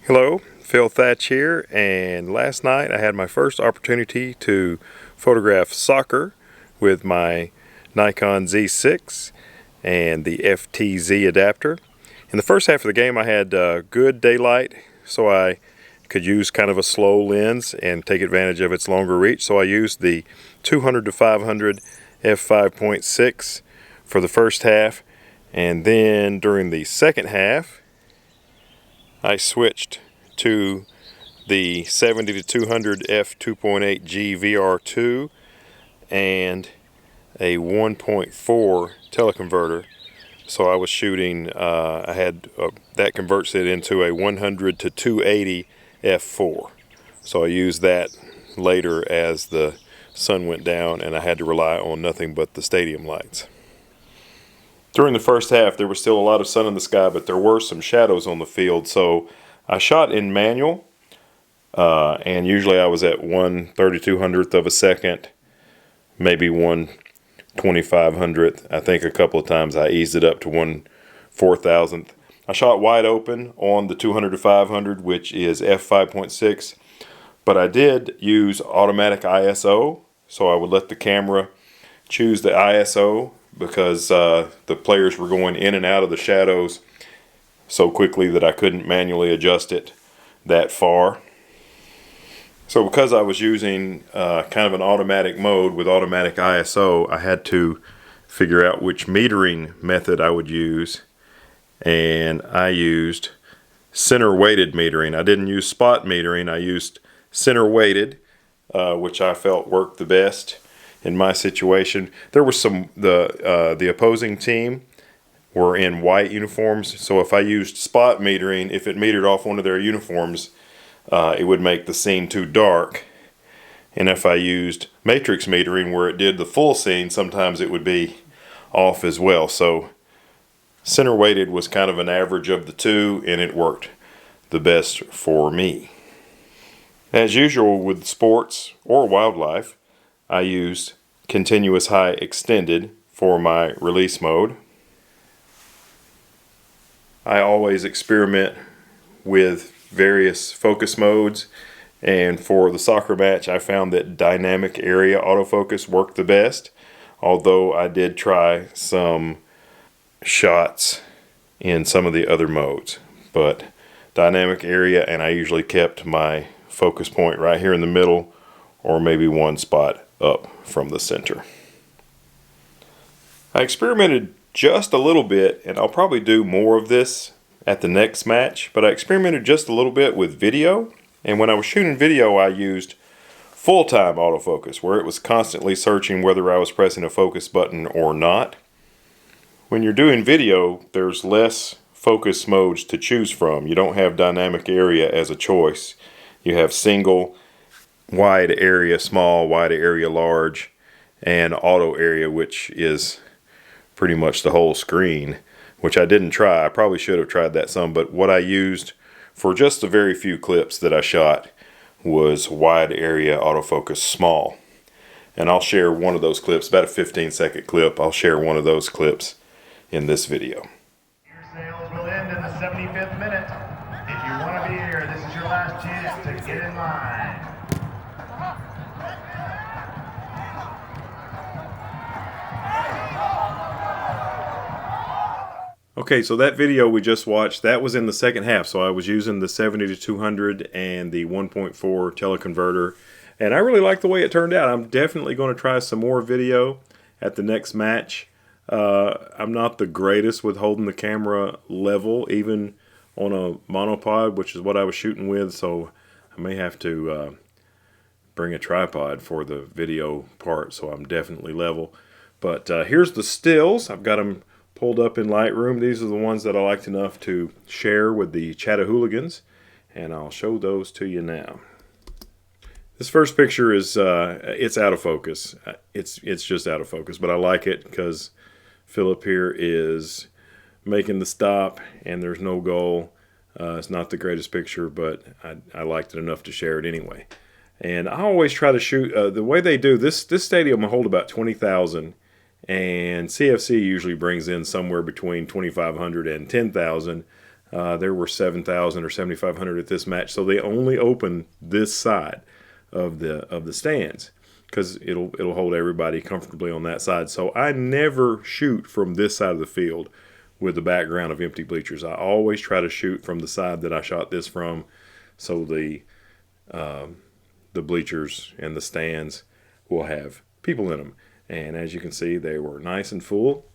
Hello, Phil Thatch here, and last night I had my first opportunity to photograph soccer with my Nikon Z6 and the FTZ adapter. In the first half of the game I had good daylight, so I could use kind of a slow lens and take advantage of its longer reach, so I used the 200 to 500 f5.6 for the first half, and then during the second half I switched to the 70 to 200 f2.8G VR2 and a 1.4 teleconverter. So I was shooting, that converts it into a 100 to 280 f4. So I used that later as the sun went down and I had to rely on nothing but the stadium lights. During the first half there was still a lot of sun in the sky, but there were some shadows on the field, so I shot in manual, and usually I was at 1/3200th of a second, maybe 1/2500th. I think a couple of times I eased it up to 1/4000th. I shot wide open on the 200 to 500, which is f5.6, but I did use automatic ISO, so I would let the camera choose the ISO because the players were going in and out of the shadows so quickly that I couldn't manually adjust it that far. So because I was using kind of an automatic mode with automatic ISO, I had to figure out which metering method I would use, and I used center weighted metering. I didn't use spot metering, I used center weighted, which I felt worked the best in my situation. There was the opposing team were in white uniforms, so if I used spot metering, if it metered off one of their uniforms, it would make the scene too dark. And if I used matrix metering where it did the full scene, sometimes it would be off as well. So center weighted was kind of an average of the two, and it worked the best for me. As usual with sports or wildlife, I used continuous high extended for my release mode. I always experiment with various focus modes, and for the soccer match I found that dynamic area autofocus worked the best, although I did try some shots in some of the other modes. But dynamic area, and I usually kept my focus point right here in the middle, or maybe one spot up from the center. I experimented just a little bit, and I'll probably do more of this at the next match, but I experimented just a little bit with video, and when I was shooting video I used full-time autofocus, where it was constantly searching whether I was pressing a focus button or not. When you're doing video, there's less focus modes to choose from. You don't have dynamic area as a choice. You have single, wide area, small, wide area, large, and auto area, which is pretty much the whole screen, which I didn't try. I probably should have tried that some, but what I used for just the very few clips that I shot was wide area autofocus small. And I'll share one of those clips, about a 15-second clip. I'll share one of those clips in this video. Your sales will end in the 75th minute. If you want to be here, this is your last chance to get in line. Okay, so that video we just watched, that was in the second half, so I was using the 70 to 200 and the 1.4 teleconverter, and I really like the way it turned out. I'm definitely going to try some more video at the next match. I'm not the greatest with holding the camera level, even on a monopod, which is what I was shooting with, so I may have to bring a tripod for the video part so I'm definitely level. But here's the stills. I've got them pulled up in Lightroom. These are the ones that I liked enough to share with the Chattanooga, and I'll show those to you now. This first picture is it's out of focus. It's just out of focus, but I like it because Philip here is making the stop and there's no goal. It's not the greatest picture, but I liked it enough to share it anyway. And I always try to shoot the way they do this stadium will hold about 20,000, and CFC usually brings in somewhere between 2,500 and 10,000. There were 7,000 or 7,500 at this match, so they only open this side of the stands because it'll hold everybody comfortably on that side. So I never shoot from this side of the field with the background of empty bleachers. I always try to shoot from the side that I shot this from, so the bleachers and the stands will have people in them. And as you can see, they were nice and full.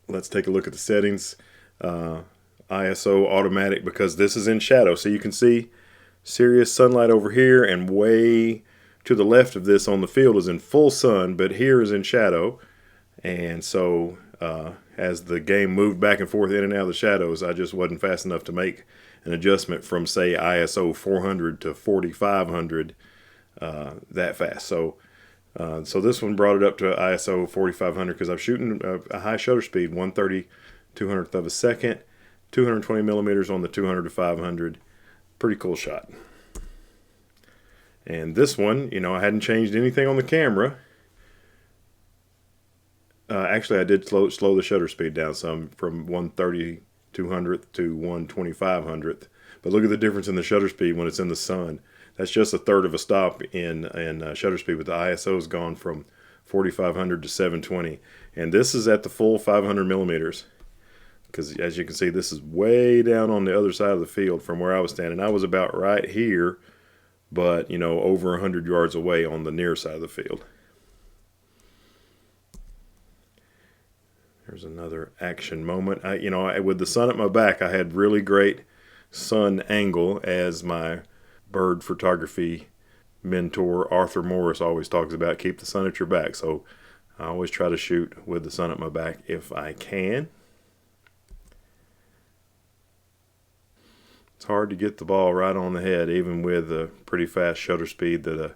Let's take a look at the settings. ISO automatic, because this is in shadow, so you can see serious sunlight over here, and way to the left of this on the field is in full sun, but here is in shadow. And so as the game moved back and forth in and out of the shadows, I just wasn't fast enough to make an adjustment from, say, ISO 400 to 4500 that fast. So this one brought it up to ISO 4500 because I'm shooting a high shutter speed, 1/3200th of a second, 220 millimeters on the 200 to 500. Pretty cool shot. And this one, I hadn't changed anything on the camera. Actually, I did slow the shutter speed down some from 1/3200th to 1/2500th. But look at the difference in the shutter speed when it's in the sun. That's just a third of a stop in shutter speed, but the ISO's gone from 4500 to 720. And this is at the full 500 millimeters. Because as you can see, this is way down on the other side of the field from where I was standing. I was about right here, but over 100 yards away on the near side of the field. There's another action moment. With the sun at my back, I had really great sun angle, as my bird photography mentor Arthur Morris always talks about. Keep the sun at your back. So I always try to shoot with the sun at my back if I can. It's hard to get the ball right on the head, even with a pretty fast shutter speed that a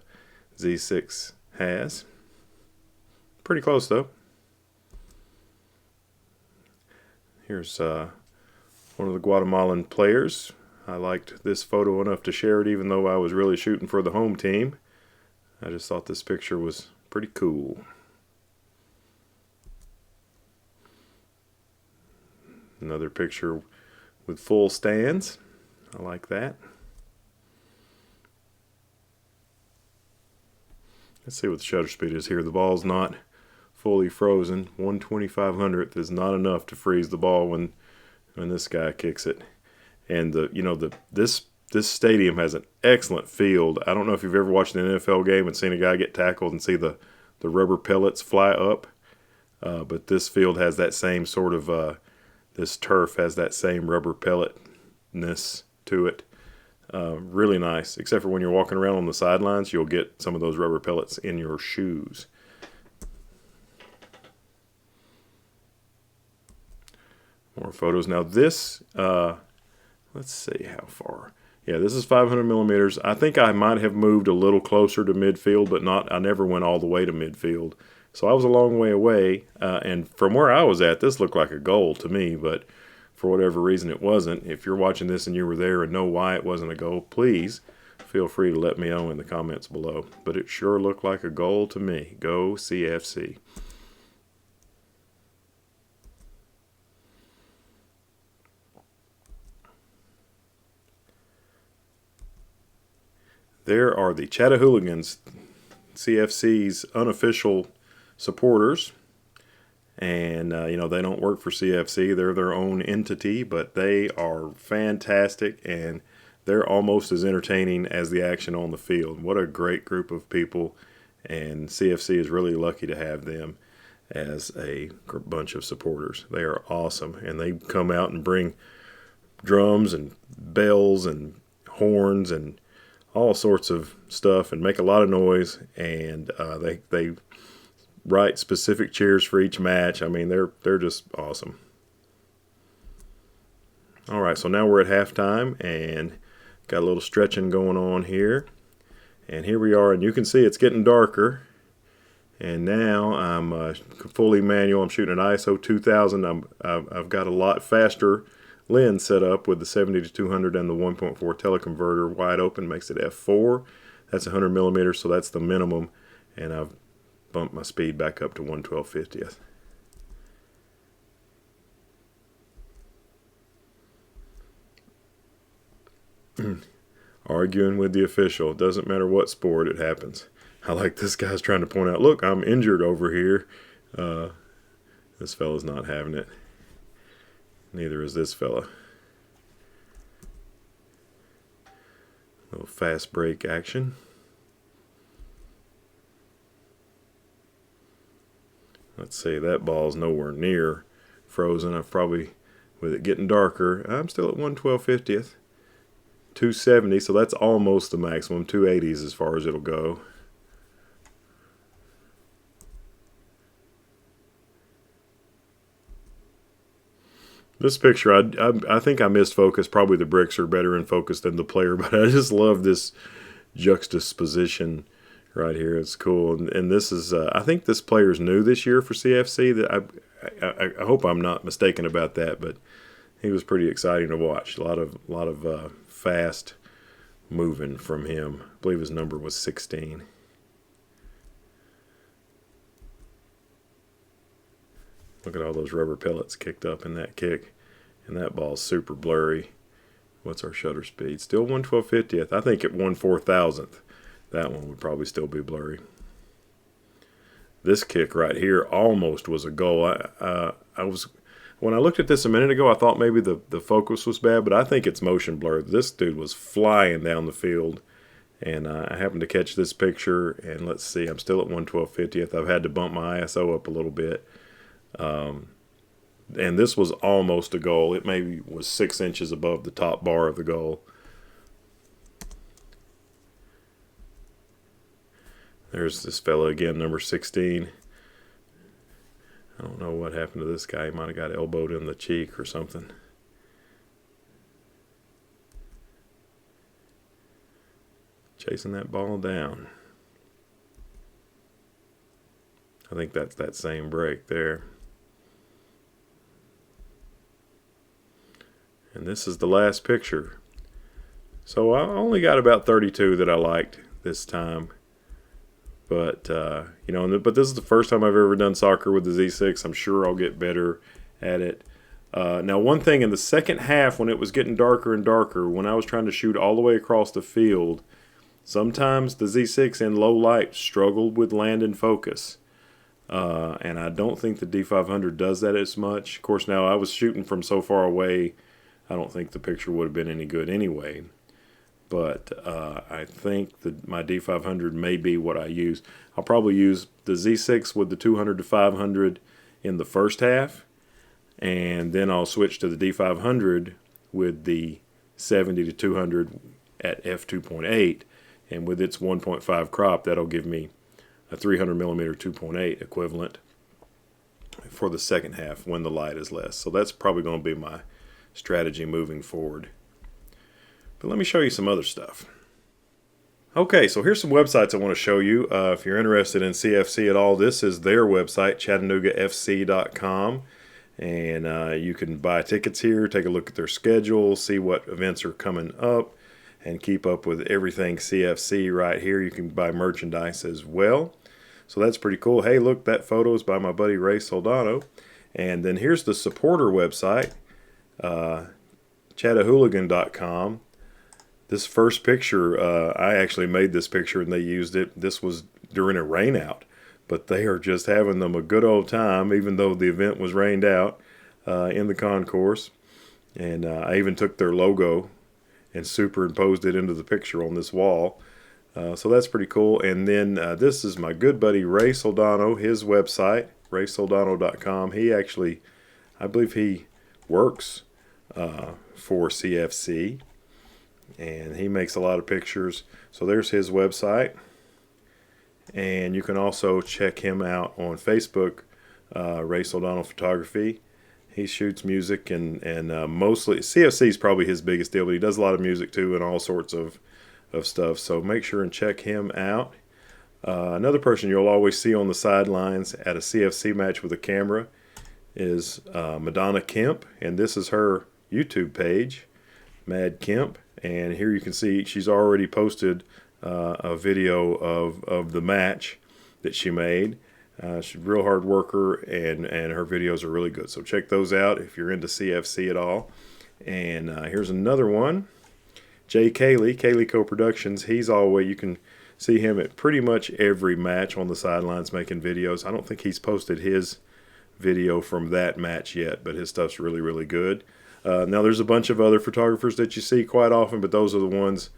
Z6 has. Pretty close though. Here's one of the Guatemalan players. I liked this photo enough to share it, even though I was really shooting for the home team. I just thought this picture was pretty cool. Another picture with full stands. I like that. Let's see what the shutter speed is here. The ball's not fully frozen. 1/2500th is not enough to freeze the ball when this guy kicks it. And this stadium has an excellent field. I don't know if you've ever watched an NFL game and seen a guy get tackled and see the rubber pellets fly up, but this field has that same sort of this turf has that same rubber pelletness to it. Really nice, except for when you're walking around on the sidelines, you'll get some of those rubber pellets in your shoes. More photos. Now this, let's see how far. Yeah, this is 500 millimeters. I think I might have moved a little closer to midfield, but I never went all the way to midfield. So I was a long way away, and from where I was at, this looked like a goal to me, but for whatever reason it wasn't. If you're watching this and you were there and know why it wasn't a goal, please feel free to let me know in the comments below. But it sure looked like a goal to me. Go CFC. There are the Chattanooga CFC's unofficial supporters. And, they don't work for CFC. They're their own entity, but they are fantastic, and they're almost as entertaining as the action on the field. What a great group of people, and CFC is really lucky to have them as a bunch of supporters. They are awesome, and they come out and bring drums and bells and horns and all sorts of stuff and make a lot of noise, and they write specific cheers for each match. I mean, they're just awesome. All right, so now we're at halftime and got a little stretching going on here. And here we are, and you can see it's getting darker. And now I'm fully manual. I'm shooting an ISO 2000. I've got a lot faster lens set up with the 70 to 200 and the 1.4 teleconverter wide open. Makes it f4. That's 100 millimeters, so that's the minimum. And I've bumped my speed back up to 1/1250th. Arguing with the official. It doesn't matter what sport, it happens. I like this guy's trying to point out, look, I'm injured over here. This fella's not having it. Neither is this fella. A little fast break action. Let's see, that ball's nowhere near frozen. I've probably, with it getting darker, I'm still at 1/1250th. 270, so that's almost the maximum. 280s as far as it'll go. This picture, I think I missed focus. Probably the bricks are better in focus than the player, but I just love this juxtaposition right here. It's cool. And this is, I think this player's new this year for CFC. That I hope I'm not mistaken about that, but he was pretty exciting to watch. A lot of fast moving from him. I believe his number was 16. Look at all those rubber pellets kicked up in that kick. And that ball's super blurry. What's our shutter speed? Still 1/1250th. I think at 1/4000th, that one would probably still be blurry. This kick right here almost was a goal. When I looked at this a minute ago, I thought maybe the focus was bad, but I think it's motion blur. This dude was flying down the field, and I happened to catch this picture, and let's see, I'm still at 1/1250th. I've had to bump my ISO up a little bit. And this was almost a goal. It maybe was 6 inches above the top bar of the goal. There's this fella again, number 16. I don't know what happened to this guy. He might have got elbowed in the cheek or something. Chasing that ball down. I think that's that same break there. And this is the last picture. So I only got about 32 that I liked this time. But, but this is the first time I've ever done soccer with the Z6. I'm sure I'll get better at it. Now, one thing, in the second half, when it was getting darker and darker, when I was trying to shoot all the way across the field, sometimes the Z6 in low light struggled with land and focus. And I don't think the D500 does that as much. Of course, now I was shooting from so far away, I don't think the picture would have been any good anyway. But I think that my D500 may be what I use. I'll probably use the Z6 with the 200 to 500 in the first half, and then I'll switch to the D500 with the 70 to 200 at f2.8, and with its 1.5 crop, that'll give me a 300 millimeter 2.8 equivalent for the second half when the light is less. So that's probably going to be my strategy moving forward. But let me show you some other stuff. Okay, so here's some websites I want to show you. If you're interested in CFC at all, this is their website, ChattanoogaFC.com. And you can buy tickets here, take a look at their schedule, see what events are coming up, and keep up with everything CFC right here. You can buy merchandise as well. So that's pretty cool. Hey, look, that photo is by my buddy Ray Soldano. And then here's the supporter website, Chattahooligan.com. This first picture, I actually made this picture and they used it. This was during a rain out, but they are just having them a good old time, even though the event was rained out in the concourse. And I even took their logo and superimposed it into the picture on this wall. So that's pretty cool. And then this is my good buddy Ray Soldano, his website, raysoldano.com. He actually, I believe he works for CFC, and he makes a lot of pictures. So there's his website. And you can also check him out on Facebook, Ray Soldano Photography. He shoots music and mostly, CFC is probably his biggest deal, but he does a lot of music too and all sorts of stuff. So make sure and check him out. Another person you'll always see on the sidelines at a CFC match with a camera is Madonna Kemp, and this is her YouTube page, Mad Kemp. And here you can see she's already posted a video of the match that she made. She's a real hard worker, and her videos are really good. So check those out if you're into CFC at all. And here's another one. Jay Cayley Co-Productions. He's always, you can see him at pretty much every match on the sidelines making videos. I don't think he's posted his video from that match yet, but his stuff's really, really good. Now there's a bunch of other photographers that you see quite often, but those are the ones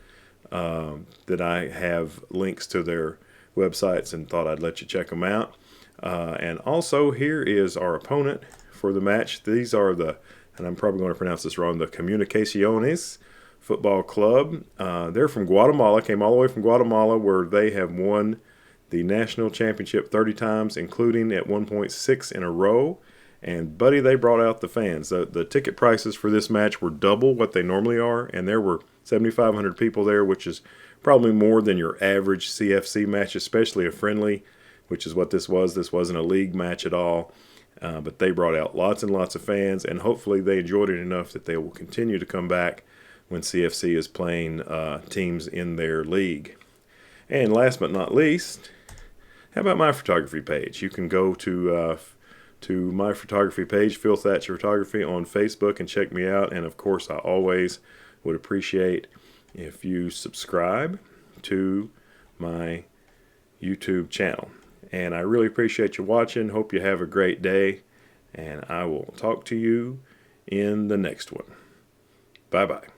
that I have links to their websites and thought I'd let you check them out. And also here is our opponent for the match. These are the, and I'm probably going to pronounce this wrong, the Comunicaciones Football Club. They're from Guatemala, came all the way from Guatemala, where they have won the national championship 30 times, including at 1.6 in a row. And buddy, they brought out the fans. The ticket prices for this match were double what they normally are, and there were 7,500 people there, which is probably more than your average CFC match, especially a friendly, which is what this was. This wasn't a league match at all, but they brought out lots and lots of fans, and hopefully they enjoyed it enough that they will continue to come back when CFC is playing teams in their league. And last but not least, how about my photography page? You can go to my photography page, Phil Thatcher Photography, on Facebook and check me out. And of course, I always would appreciate if you subscribe to my YouTube channel. And I really appreciate you watching. Hope you have a great day, and I will talk to you in the next one. Bye-bye.